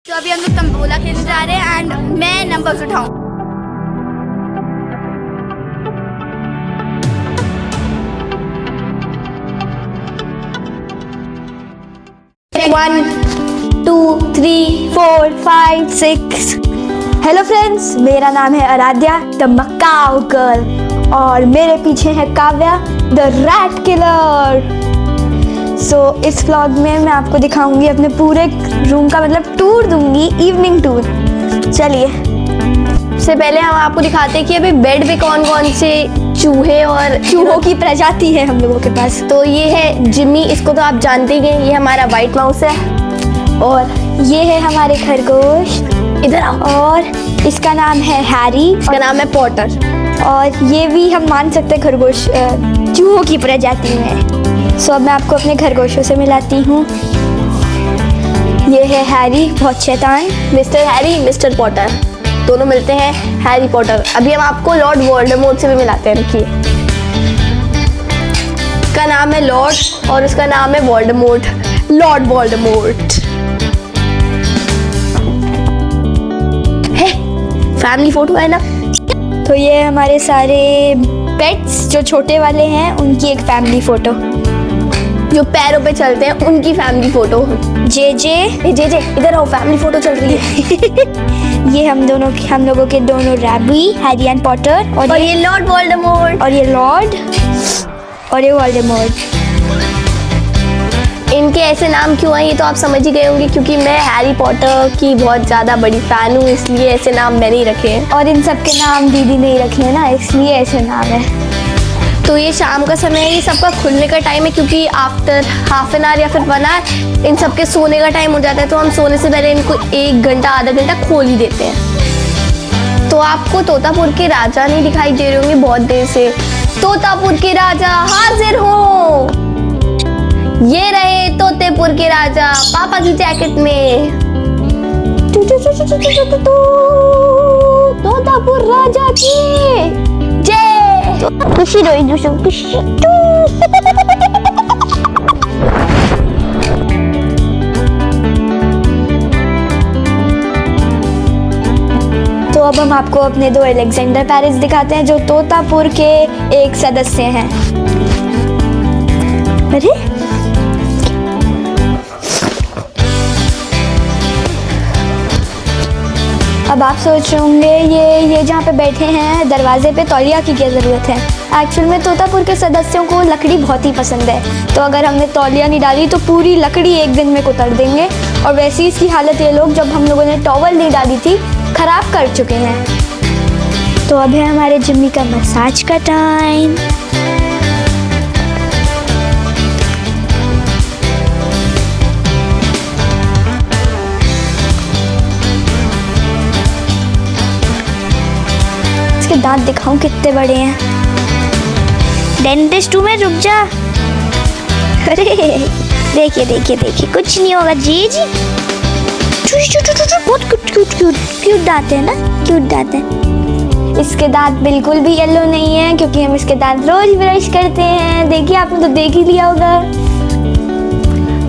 तो अभी हम लोग तंबोला खेलने जा रहे हैं एंड मैं नंबर्स उठाऊं। 1 2 3 4 5 6। हेलो फ्रेंड्स, मेरा नाम है आराध्या द मकाऊ गर्ल और मेरे पीछे है काव्या द रैट किलर। इस व्लॉग में मैं आपको दिखाऊंगी अपने पूरे रूम का मतलब टूर दूंगी, इवनिंग टूर। चलिए सबसे पहले हम आपको दिखाते हैं कि अभी बेड पे कौन कौन से चूहे और चूहों की प्रजाति है हम लोगों के पास। तो ये है जिम्मी, इसको तो आप जानते ही हैं, ये हमारा व्हाइट माउस है। और ये है हमारे खरगोश, इधर आओ। और इसका नाम है हैरी, इसका नाम है पॉटर। और ये भी हम मान सकते हैं खरगोश चूहों की प्रजाति में। अब मैं आपको अपने खरगोशों से मिलाती हूँ। ये है हैरी, बहुत शैतान। मिस्टर हैरी, मिस्टर पॉटर दोनों मिलते हैं हैरी पॉटर। अभी हम आपको लॉर्ड वोल्डेमॉर्ट से भी मिलाते हैं। रुकिए, इसका नाम है लॉर्ड और इसका नाम है वोल्डेमॉर्ट, लॉर्ड वोल्डेमॉर्ट। है फैमिली फोटो है ना। तो ये हमारे सारे पेट्स जो छोटे वाले हैं उनकी एक फैमिली फोटो। जो पैरों पे चलते हैं उनकी फैमिली फोटो। जे इधर आओ, फैमिली फोटो चल रही है। ये हम लोगों के दोनों रैबी, हैरी एंड पॉटर, और ये लॉर्ड वोल्डेमॉर्ट, और ये लॉर्ड, और ये वोल्डेमॉर्ट। इनके ऐसे नाम क्यों हैं ये तो आप समझ ही गए होंगे, क्योंकि मैं हैरी पॉटर की बहुत ज़्यादा बड़ी फ़ैन हूँ, इसलिए ऐसे नाम मैंने ही रखे हैं। और इन सब के नाम दीदी ने ही रखे हैं ना, इसलिए ऐसे नाम है। तो ये शाम का समय है, ये सबका खुलने का टाइम है, क्योंकि आफ्टर हाफ एन आवर या फिर 1 आवर इन सबके सोने का टाइम हो जाता है। तो हम सोने से पहले इनको 1 घंटा आधा घंटा खोल ही देते हैं। तो आपको तोतापुर के राजा नहीं दिखाई दे रहे होंगे बहुत देर से। तोतापुर के राजा हाजिर हो, ये रहे तोतेपुर के राजा पापा की जैकेट में। तोतापुर राजा की जय। खुशी रही दूसरों खुशी। तो अब हम आपको अपने 2 अलेक्जेंडर पैरेट्स दिखाते हैं जो तोतापुर के एक सदस्य हैं। अरे अब आप सोच रहे होंगे ये जहाँ पे बैठे हैं दरवाजे पे तौलिया की क्या ज़रूरत है। एक्चुअल में तोतापुर के सदस्यों को लकड़ी बहुत ही पसंद है, तो अगर हमने तौलिया नहीं डाली तो पूरी लकड़ी एक दिन में कुतर देंगे। और वैसी इसकी हालत ये लोग जब हम लोगों ने टॉवल नहीं डाली थी ख़राब कर चुके हैं। तो अब है हमारे जिम्मी का मसाज का टाइम। दांत दिखाऊं कितने बड़े हैं। डेंटिस्ट में रुक जा। अरे देखिए कुछ नहीं होगा जी। बहुत क्यूट दांत है ना, क्यूट दांत है। इसके दांत बिल्कुल भी येलो नहीं है क्योंकि हम इसके दांत रोज ब्रश करते हैं। देखिए, आपने तो देख ही लिया होगा।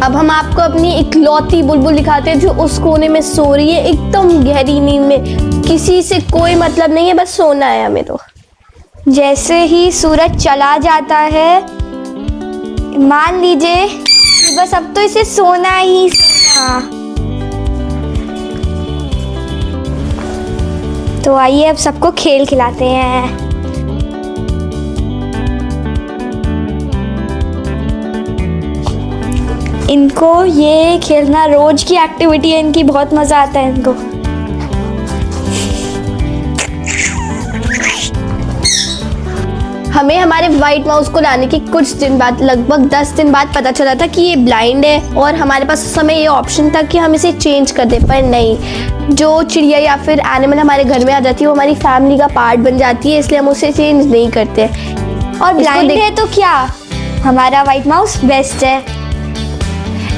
अब हम आपको अपनी इकलौती बुलबुल दिखाते हैं जो उस कोने में सो रही है एकदम गहरी नींद में। किसी से कोई मतलब नहीं है, बस सोना है हमें। तो जैसे ही सूरज चला जाता है मान लीजिए कि बस अब तो इसे सोना ही सोना। तो आइए अब सबको खेल खिलाते हैं। इनको ये खेलना रोज की एक्टिविटी है, इनकी बहुत मजा आता है इनको। हमें हमारे व्हाइट माउस को लाने के कुछ दिन बाद, लगभग 10 दिन बाद पता चला था कि ये ब्लाइंड है। और हमारे पास उस समय ये ऑप्शन था कि हम इसे चेंज कर दें, पर नहीं। जो चिड़िया या फिर एनिमल हमारे घर में आ जाती है वो हमारी फैमिली का पार्ट बन जाती है, इसलिए हम उसे चेंज नहीं करते। और ब्लाइंड है तो क्या, हमारा व्हाइट माउस बेस्ट है।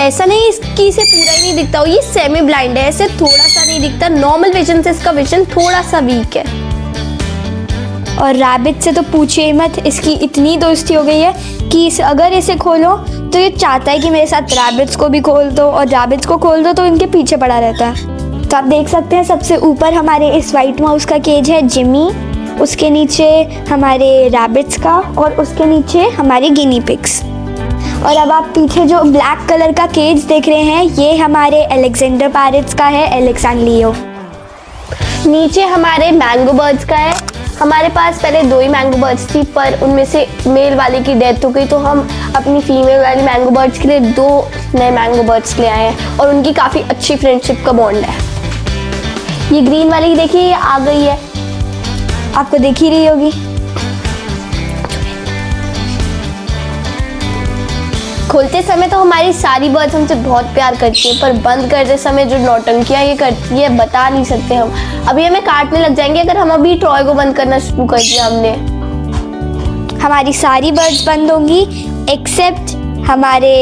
ऐसा नहीं इसकी इसे पूरा ही नहीं दिखता हो, ये सेमी ब्लाइंड है, ऐसे थोड़ा सा नहीं दिखता। नॉर्मल विजन से इसका विजन थोड़ा सा वीक है। और रैबिट से तो पूछिए मत, इसकी इतनी दोस्ती हो गई है कि अगर इसे खोलो तो ये चाहता है कि मेरे साथ रैबिट्स को भी खोल दो, और रैबिट्स को खोल दो तो इनके पीछे पड़ा रहता है। तो आप देख सकते हैं सबसे ऊपर हमारे इस वाइट माउस का केज है जिमी, उसके नीचे हमारे रैबिट्स का और उसके नीचे हमारे गिनी पिग्स। और अब आप पीछे जो ब्लैक कलर का केज देख रहे हैं ये हमारे अलेक्जेंडर पैरट्स का है, एलेक्स एंड लियो। नीचे हमारे मैंगो बर्ड्स का है। हमारे पास पहले 2 ही मैंगो बर्ड्स थी पर उनमें से मेल वाले की डेथ हो गई, तो हम अपनी फीमेल वाली मैंगो बर्ड्स के लिए 2 नए मैंगो बर्ड्स ले आए हैं और उनकी काफ़ी अच्छी फ्रेंडशिप का बॉन्ड है। ये ग्रीन वाली देखिए ये आ गई है, आपको दिख ही रही होगी। खोलते समय तो हमारी सारी बर्ड्स हमसे बहुत प्यार करती है, पर बंद करते समय जो नौटंकियाँ ये करती है बता नहीं सकते हम। अभी हमें काटने लग जाएंगे अगर हम अभी ट्रॉय को बंद करना शुरू कर दिया हमने। हमारी सारी बर्ड्स बंद होंगी एक्सेप्ट हमारे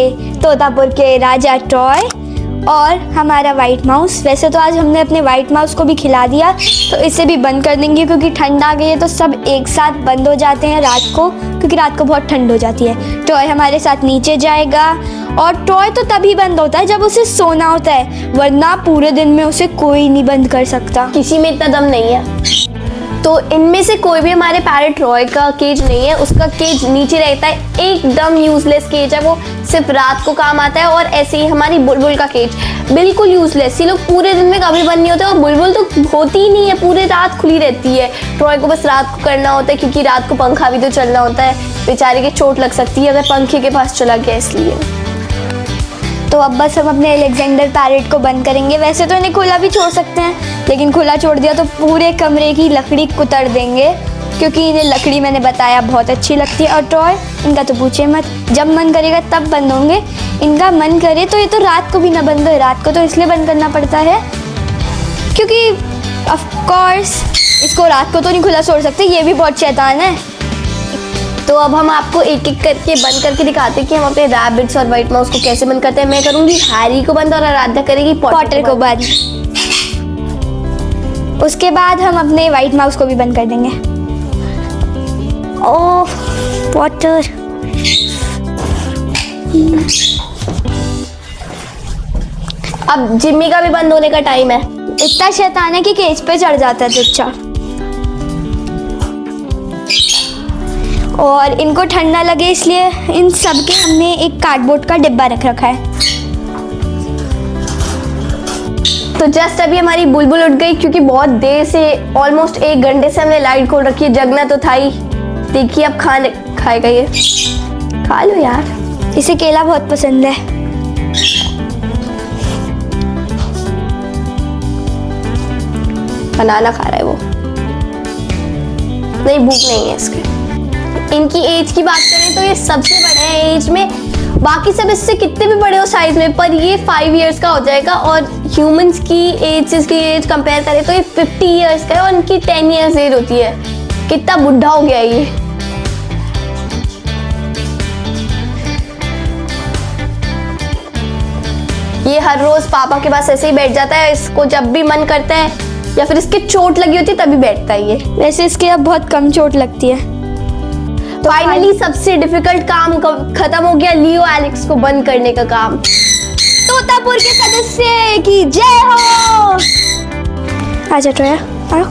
तोतापुर के राजा ट्रॉय और हमारा वाइट माउस। वैसे तो आज हमने अपने वाइट माउस को भी खिला दिया, तो इसे भी बंद कर देंगे क्योंकि ठंड आ गई है, तो सब एक साथ बंद हो जाते हैं रात को, क्योंकि रात को बहुत ठंड हो जाती है। टॉय हमारे साथ नीचे जाएगा और टॉय तो तभी बंद होता है जब उसे सोना होता है, वरना पूरे दिन में उसे कोई नहीं बंद कर सकता। किसी में इतना दम नहीं है। तो इनमें से कोई भी हमारे पैरट रॉय का केज नहीं है, उसका केज नीचे रहता है, एकदम यूजलेस केज है, वो सिर्फ रात को काम आता है। और ऐसे ही हमारी बुलबुल का केज बिल्कुल यूजलेस, ये लोग पूरे दिन में कभी बंद नहीं होते और बुलबुल तो होती ही नहीं है, पूरे रात खुली रहती है। ट्रॉय को बस रात को करना होता है क्योंकि रात को पंखा भी तो चलना होता है, बेचारे की चोट लग सकती है अगर पंखे के पास चला गया इसलिए। तो अब बस हम अपने अलेक्जेंडर पैरट को बंद करेंगे। वैसे तो इन्हें खुला भी छोड़ सकते हैं, लेकिन खुला छोड़ दिया तो पूरे कमरे की लकड़ी कुतर देंगे, क्योंकि इन्हें लकड़ी मैंने बताया बहुत अच्छी लगती है। और टॉय इनका तो पूछे मत, जब मन करेगा तब बंद होंगे। इनका मन करे तो ये तो रात को भी ना बंद हो, रात को तो इसलिए बंद करना पड़ता है क्योंकि ऑफ कोर्स इसको रात को तो नहीं खुला छोड़ सकते, ये भी बहुत शैतान है। तो अब हम आपको एक एक करके बंद करके दिखाते हैं कि हम अपने रैबिट्स और व्हाइट माउस को कैसे बंद करते हैं। मैं करूँगी हैरी को बंद और आराध्या करेगी पॉटर को बंद। उसके बाद हम अपने व्हाइट माउस को भी बंद कर देंगे। ओह पॉटर, अब जिम्मी का भी बंद होने का टाइम है। इतना शैतान है कि केज पे चढ़ जाता है चुपचाप। और इनको ठंडा लगे इसलिए इन सब के हमने एक कार्डबोर्ड का डिब्बा रख रखा है। तो जस्ट अभी हमारी बुलबुल उठ गई क्योंकि बहुत देर से ऑलमोस्ट 1 घंटे से हमने लाइट खोल रखी है, जगना तो था ही। देखिए अब खाने खाएगा ये, खा लो यार, इसे केला बहुत पसंद है। बनाना खा रहा है वो, नहीं भूख नहीं है इसके। इनकी एज की बात करें तो ये सबसे बड़े हैं एज में, बाकी सब इससे कितने भी बड़े हो साइज में, पर ये 5 इयर्स का हो जाएगा। और ह्यूमंस की एज से इसकी एज कंपेयर करें तो ये 50 इयर्स का है और इनकी 10 इयर्स एज होती है। कितना बुढ़ा हो गया ये। ये हर रोज पापा के पास ऐसे ही बैठ जाता है, इसको जब भी मन करता है या फिर इसके चोट लगी होती है तभी बैठता है ये। वैसे इसके अब बहुत कम चोट लगती है। तो फाइनली सबसे डिफिकल्ट काम खत्म हो गया, लियो एलेक्स को बंद करने का काम। तोतापुर के सदस्य की जय हो। आजा ट्रोया, आओ।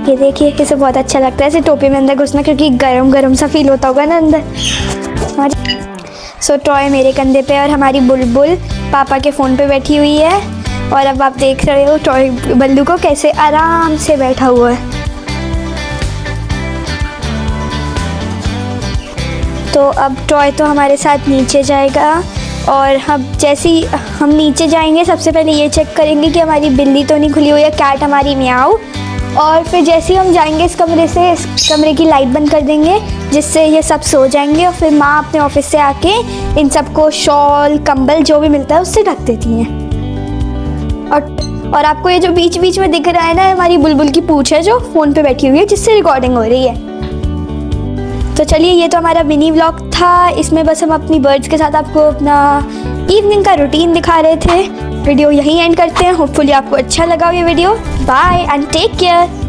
ये देखिए इसे बहुत अच्छा लगता है ऐसे टोपी में अंदर घुसना, क्योंकि गरम गरम सा फील होता होगा ना अंदर। सो टॉय मेरे कंधे पे और हमारी बुलबुल पापा के फ़ोन पे बैठी हुई है। और अब आप देख रहे हो टॉय बल्लू को कैसे आराम से बैठा हुआ है। तो अब टॉय तो हमारे साथ नीचे जाएगा और हम जैसे ही हम नीचे जाएंगे सबसे पहले ये चेक करेंगे कि हमारी बिल्ली तो नहीं खुली हुई है, कैट हमारी म्याऊ। और फिर जैसे ही हम जाएंगे इस कमरे से, इस कमरे की लाइट बंद कर देंगे जिससे ये सब सो जाएंगे। और फिर माँ अपने ऑफिस से आके इन सबको शॉल कंबल जो भी मिलता है उससे ढक देती हैं। और आपको ये जो बीच बीच में दिख रहा है ना, हमारी बुलबुल की पूंछ है जो फ़ोन पे बैठी हुई है जिससे रिकॉर्डिंग हो रही है। तो चलिए ये तो हमारा मिनी व्लॉग था, इसमें बस हम अपनी बर्ड्स के साथ आपको अपना इवनिंग का रूटीन दिखा रहे थे। वीडियो यहीं एंड करते हैं। होपफुली आपको अच्छा लगा ये video. Bye and take care.